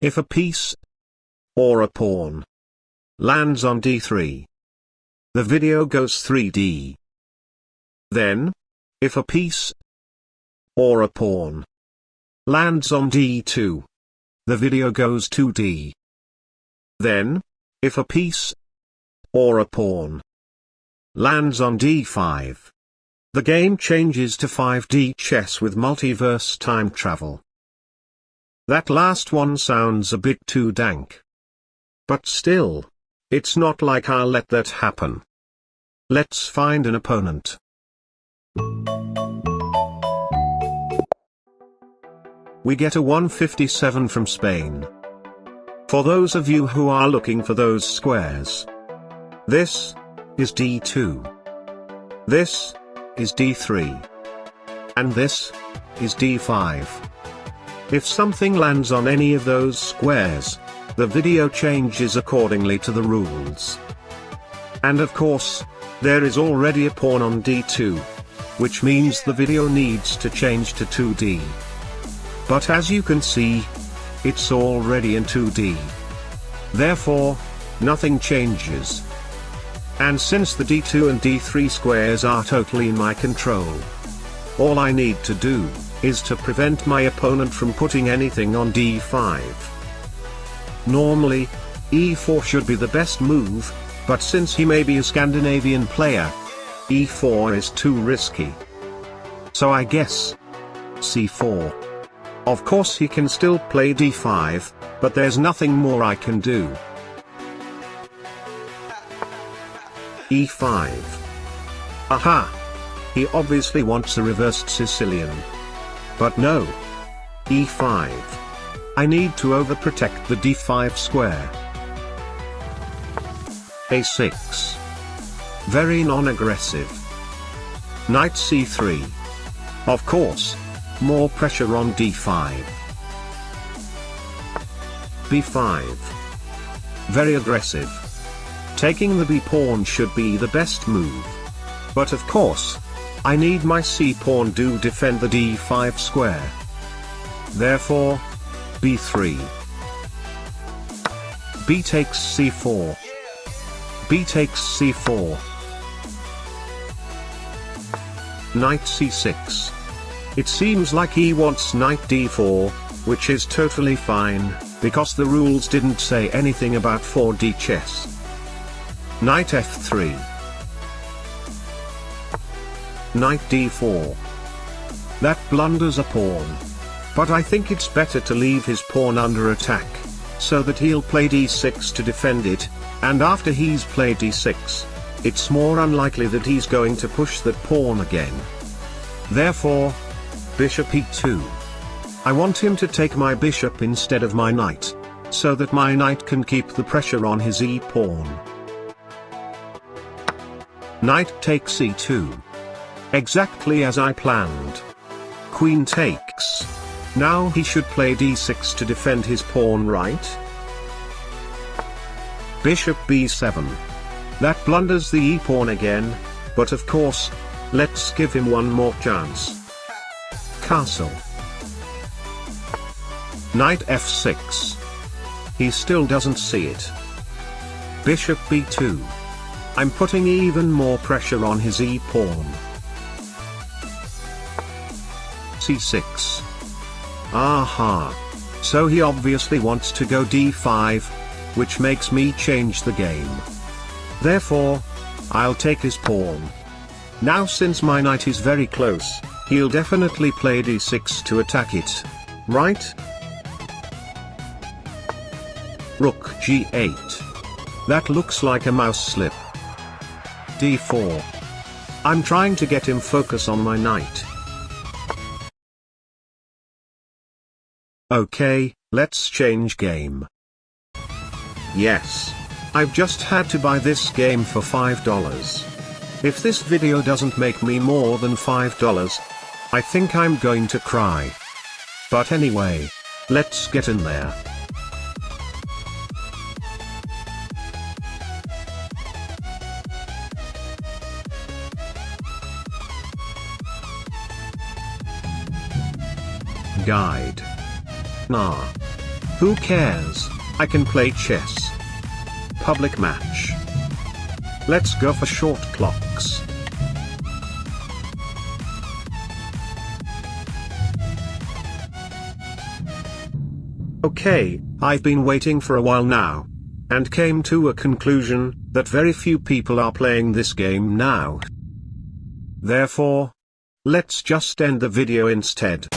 If a piece or a pawn lands on d3, the video goes 3D. Then, if a piece or a pawn lands on d2, the video goes 2D. Then, if a piece or a pawn lands on d5, the game changes to 5D chess with multiverse time travel. That last one sounds a bit too dank. But still, it's not like I'll let that happen. Let's find an opponent. We get a 157 from Spain. For those of you who are looking for those squares, this is d2. This is d3. And this is d5. If something lands on any of those squares, the video changes accordingly to the rules. And of course, there is already a pawn on d2, which means the video needs to change to 2D. But as you can see, it's already in 2D. Therefore, nothing changes. And since the d2 and d3 squares are totally in my control, all I need to do is to prevent my opponent from putting anything on d5. Normally, e4 should be the best move, but since he may be a Scandinavian player, e4 is too risky. So I guess c4. Of course he can still play d5, but there's nothing more I can do. e5. Aha! He obviously wants a reversed Sicilian. But no. e5. I need to overprotect the d5 square. a6. Very non-aggressive. Knight c3. Of course, more pressure on d5. b5. Very aggressive. Taking the b-pawn should be the best move. But of course, I need my c-pawn to defend the d5 square. Therefore, b3. b takes c4. b takes c4. Knight c6. It seems like he wants knight d4, which is totally fine, because the rules didn't say anything about 4D chess. Knight f3. Knight d4. That blunders a pawn. But I think it's better to leave his pawn under attack, so that he'll play d6 to defend it, and after he's played d6, it's more unlikely that he's going to push that pawn again. Therefore, bishop e2. I want him to take my bishop instead of my knight, so that my knight can keep the pressure on his e-pawn. Knight takes e2. Exactly as I planned. Queen takes. Now he should play d6 to defend his pawn, right? Bishop b7. That blunders the e-pawn again, but of course, let's give him one more chance. Castle. Knight f6. He still doesn't see it. Bishop b2. I'm putting even more pressure on his e-pawn. c6. Aha. So he obviously wants to go d5, which makes me change the game. Therefore, I'll take his pawn. Now since my knight is very close, he'll definitely play d6 to attack it, right? Rook g8. That looks like a mouse slip. d4. I'm trying to get him focus on my knight. Okay, let's change game. Yes. I've just had to buy this game for $5. If this video doesn't make me more than $5, I think I'm going to cry. But anyway, let's get in there. Guide. Nah. Who cares? I can play chess. Public match. Let's go for short clocks. Okay, I've been waiting for a while now. And came to a conclusion, that very few people are playing this game now. Therefore, let's just end the video instead.